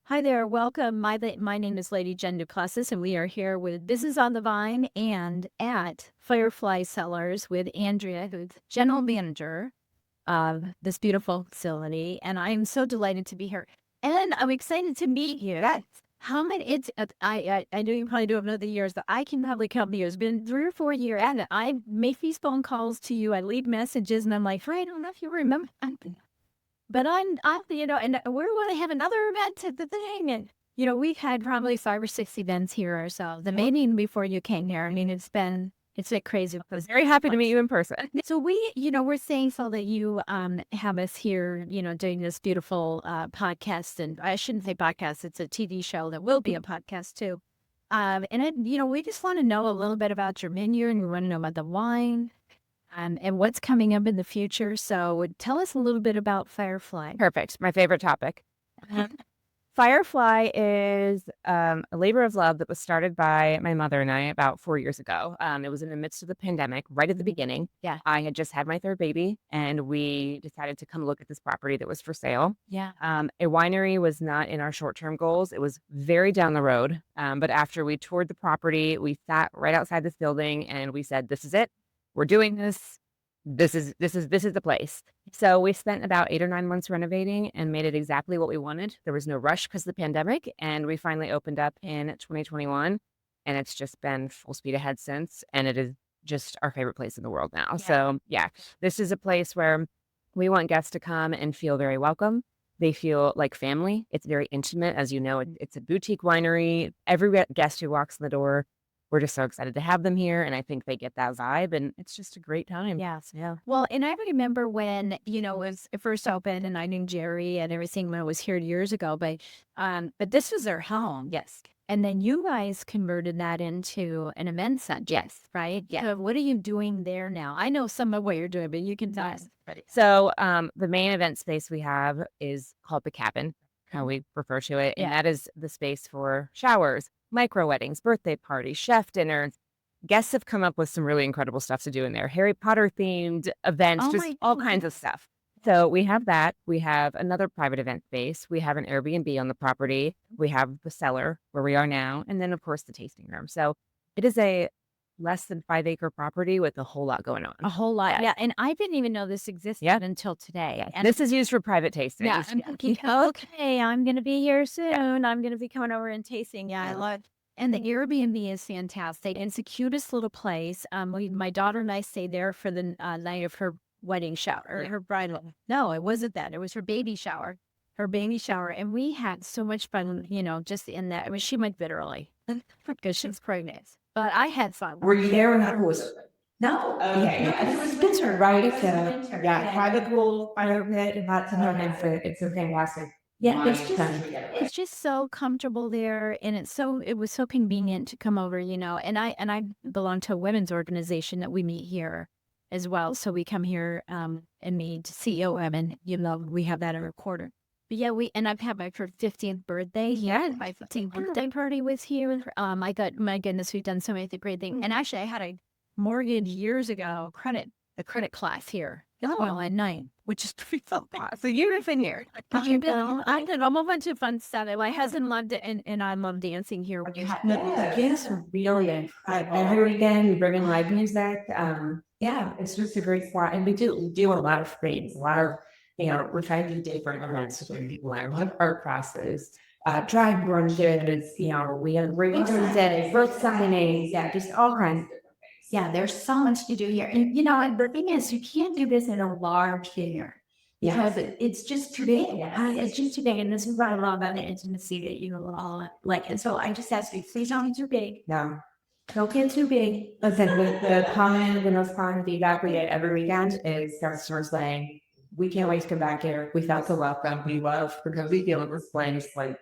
Hi there, welcome. My name is Lady Jen Plessis, and we are here with Business on the Vine and at Firefly Cellars with Andrea, who's general manager of this beautiful facility. And I am so delighted to be here. And I'm excited to meet you. Yes. How many? I know you probably don't know the years, but I can probably count the years. It's been 3 or 4 years, and I make these phone calls to you. I leave messages, and I'm like, I don't know if you remember. But and we want to have another event at the thing. And, we've had probably 5 or 6 events here ourselves. The meeting before you came here. I mean, it's been crazy. I was very happy to meet you in person. So we're thankful that you have us here, doing this beautiful podcast. And I shouldn't say podcast, it's a TV show that will be a podcast too. We just want to know a little bit about your menu, and we want to know about the wine. And what's coming up in the future. So tell us a little bit about Firefly. Perfect. My favorite topic. Firefly is a labor of love that was started by my mother and I about 4 years ago. It was in the midst of the pandemic, right at the beginning. Yeah. I had just had my third baby, and we decided to come look at this property that was for sale. Yeah. A winery was not in our short-term goals. It was very down the road. But after we toured the property, we sat right outside this building and we said, "This is it. We're doing this. This is the place." So we spent about 8 or 9 months renovating and made it exactly what we wanted. There was no rush because of the pandemic, and we finally opened up in 2021, and it's just been full speed ahead since, and it is just our favorite place in the world now. Yeah. So yeah, this is a place where we want guests to come and feel very welcome. They feel like family. It's very intimate. As you know, it's a boutique winery. Every guest who walks in the door, we're just so excited to have them here, and I think they get that vibe, and it's just a great time. Yes. Yeah. Well, and I remember when, it was first opened, and I knew Jerry and everything when I was here years ago, but this was their home. Yes. And then you guys converted that into an event center. Yes. Right? Yeah. So what are you doing there now? I know some of what you're doing, but you can tell us. So the main event space we have is called the cabin, how we refer to it. And Yeah. that is the space for showers, micro weddings, birthday parties, chef dinners. Guests have come up with some really incredible stuff to do in there. Harry Potter themed events, Oh just my all kinds of stuff. So we have that. We have another private event space. We have an Airbnb on the property. We have the cellar where we are now. And then, of course, the tasting room. So it is a less than 5-acre property with a whole lot going on. A whole lot. Yes. Yeah. And I didn't even know this existed Yeah. until today. Yes. And This is used for private tastings. yeah, I'm thinking, okay, I'm going to be here soon. I'm going to be coming over and tasting. Yeah, I love. And the Airbnb is fantastic. It's the cutest little place. My daughter and I stayed there for the night of her wedding shower, or her bridal. No, it wasn't that. It was her baby shower. And we had so much fun, just in that. I mean, she went a bit early because she was pregnant, but I had fun. Were you there when that was open? No. Okay. It was winter, right? Yeah, private pool, fire pit, and that's another it's a fantastic. Yeah, wine. it's just so comfortable there, and it was so convenient to come over, and I belong to a women's organization that we meet here as well. So we come here and meet CEO women, we have that every quarter. But yeah, I've had my 15th birthday. Yeah, my 15th birthday party was here. I thought, my goodness, we've done so many great things. And actually, I had a mortgage years ago, a credit class here. Well, at night, which is pretty fun. So you've been here. I did a whole bunch of fun stuff. My husband loved it, and I love dancing here. Yes, really. Every weekend we bring in live music. Yeah, it's just a great spot, and we do a lot of things. A lot of we're trying to do different events for people. I love art classes, drive brunches. We have Raven's Day, birth signings. Yeah, just all kinds of. Yeah, there's so much to do here. And, and the thing is, you can't do this in a large theater because it's just too big. It's just too big. And this is what I love about the intimacy that you all like. And so I just ask you, please don't get too big. No. Don't get too big. Listen, the most common feedback we get every weekend is customers saying, "We can't wait to come back here. We felt so welcome. We love because we feel it was place like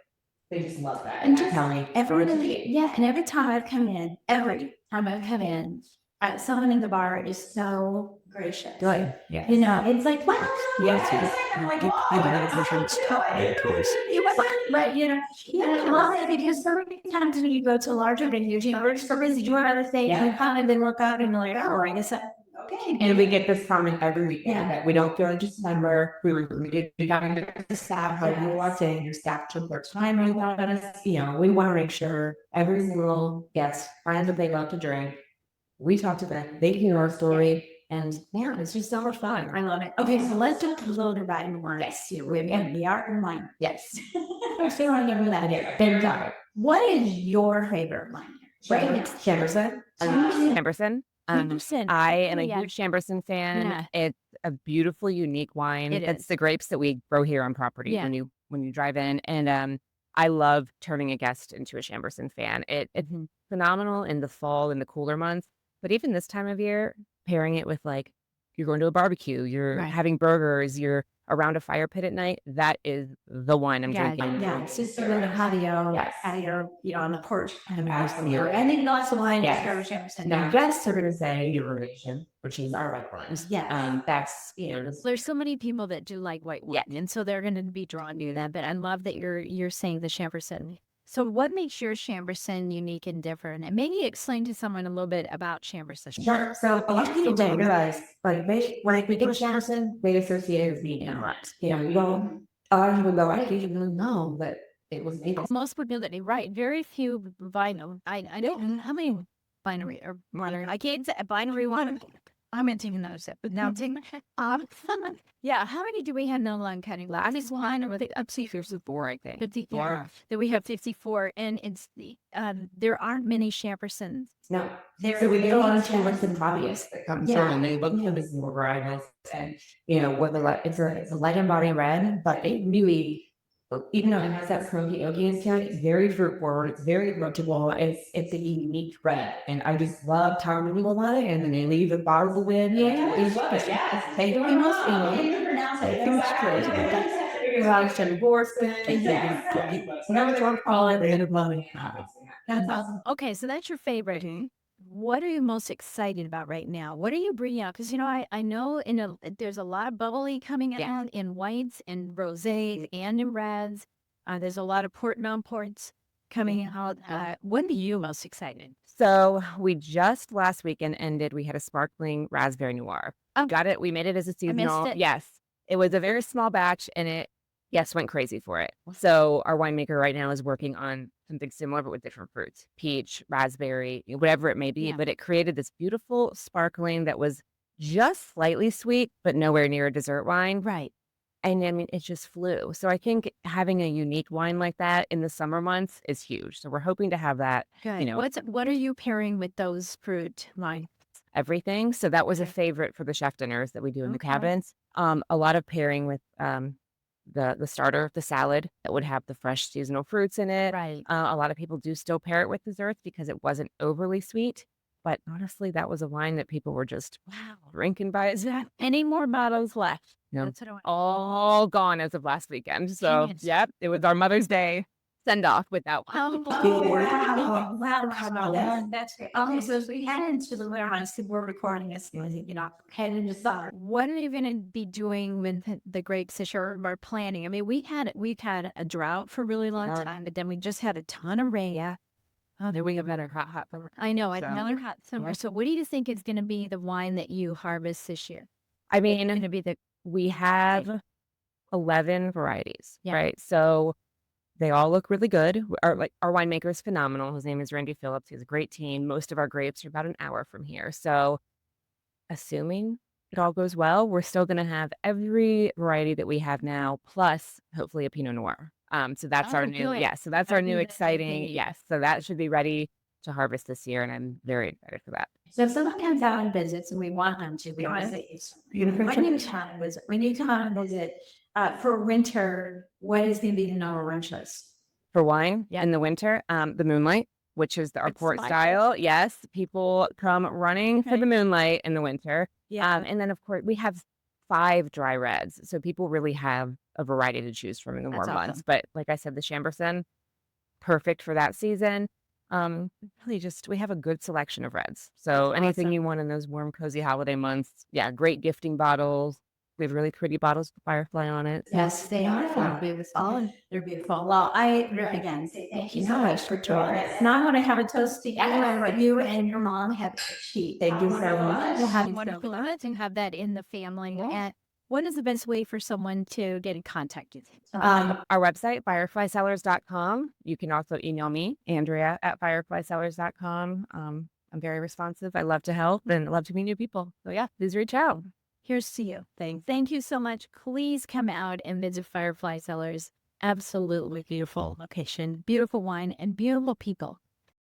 they just love that." And just every time I've come in, someone in the bar is so gracious. Good. Yeah. It's like, wow. Yes. Right, because so many times when you go to larger venues, for busy doing other things, you come and then work out and you're like, oh, I guess And we get this comment every weekend that we don't feel like December. We got into the staff, how you are saying your staff took their time about us. We want to make sure every single guest finds what they love to drink. We talk to them, they hear our story, and yeah, it's just so much fun. I love it. Okay, so let's talk a little bit about your wine. Yes, we're going to be art and wine. Yes. So I never that here. Then what is your favorite wine? Right. It's Chamberson. Chamberson. Chamberson. I am a Yeah. huge Chamberson fan. Yeah. It's a beautiful, unique wine. It It's is. the grapes that we grow here on property Yeah. when you drive in. And I love turning a guest into a Chamberson fan. It's phenomenal in the fall in the cooler months, but even this time of year, pairing it with like you're going to a barbecue, you're Right. having burgers, you're around a fire pit at night. That is the wine I'm drinking. Yeah, it's just a little patio, Yes. patio, on the porch. And Absolutely. I think lots of wine. Yes. Chamberson. Now, guests are going to say Eurovision, which is our white wines. Yeah. That's, just There's so many people that do like white wine, and so they're going to be drawn to that. But I love that you're saying the Chamberson. So what makes your Chamberson unique and different? And maybe explain to someone a little bit about Chamberson. Sure. So a lot of people don't realize, like, when we think of Chamberson, they associate it with being analyzed. Well, a lot of people go, I didn't even know that it was made. Most people that they write, very few vinyl. I don't know how many binary or winery. I can't say a binary one. I'm going to take another sip. But now take yeah. How many do we have in Loudoun County? I think one or up to 54, I think. 54. That we have 54, and it's the there aren't many Chambersons. No. So we get a lot of Chamberson hobbyists that come through and they look at this more varietals and, whether it's a light and body red, but it really, even though it has that croaky oakiness to it, it's very fruit forward, it's very approachable, it's a unique red. And I just love how people want it, and then they leave the bottle with. Yeah, they love it. Yes. They almost pronounce it. It's like some divorce thing. Whatever you want to call it, they end up loving it. That's awesome. Okay, so that's your favorite. What are you most excited about right now? What are you bringing out? Because I know there's a lot of bubbly coming out in whites and rosés and in reds. There's a lot of port non-ports coming out. What are you most excited? So we just last weekend ended. We had a sparkling raspberry noir. Oh. Got it. We made it as a seasonal. it. Yes, it was a very small batch, and it went crazy for it. So our winemaker right now is working on something similar, but with different fruits: peach, raspberry, whatever it may be. Yeah. But it created this beautiful sparkling that was just slightly sweet, but nowhere near a dessert wine. Right. And I mean, it just flew. So I think having a unique wine like that in the summer months is huge. So we're hoping to have that, Good. What are you pairing with those fruit wines? everything. So that was a favorite for the chef dinners that we do in the Okay. cabins. A lot of pairing with the starter, the salad that would have the fresh seasonal fruits in it. Right. A lot of people do still pair it with desserts because it wasn't overly sweet. But honestly, that was a wine that people were just drinking by Is itself. that any more bottles left? No. That's what I want. All gone as of last weekend. So, Dang it. yep, it was our Mother's Day send off with that one. Wow. That's great. Okay, so as we head into the warehouse, we're recording this, head into summer. What are you going to be doing with the grapes this year or planning? I mean, we've had a drought for a really long time, but then we just had a ton of rain. Oh, there we go. Better hot summer. I know, So- another hot summer. So what do you think is going to be the wine that you harvest this year? I It's going mean, to be the we have 11 varieties, Yeah. right? So they all look really good. Our winemaker is phenomenal. His name is Randy Phillips. He has a great team. Most of our grapes are about an hour from here. So assuming it all goes well, we're still going to have every variety that we have now, plus hopefully a Pinot Noir. So that's our Oh, new, good. so that's our That'd new be the exciting, thing. yes. So that should be ready to harvest this year, and I'm very excited for that. So if someone comes out and visits and we want them to, we want to say, when you come out and visit for winter, what is going to be the number one choice? For wine Yeah. in the winter, the Moonlight, which is our It's port my style. Yes, people come running for Okay. the Moonlight in the winter. Yeah. And then, of course, we have 5 dry reds. So people really have a variety to choose from in the That's warm months. awesome. But like I said, the Chamberson, perfect for that season. Really just, we have a good selection of reds. So That's anything awesome. you want in those warm, cozy holiday months. Yeah, great gifting bottles. We have really pretty bottles with Firefly on it. Yes, they are. They're beautiful. Well, again say thank you so much for joining us. Now I want to have a toast to you and you and your mom have a sheet. Thank you so much. We'll have wonderful moments and have that in the family. And what is the best way for someone to get in contact with you? Our website, fireflycellars.com. You can also email me, Andrea at fireflycellars.com. I'm very responsive. I love to help and love to meet new people. So yeah, please reach out. Here's to you. Thank you so much. Please come out and visit Firefly Cellars. Absolutely beautiful location, beautiful wine, and beautiful people.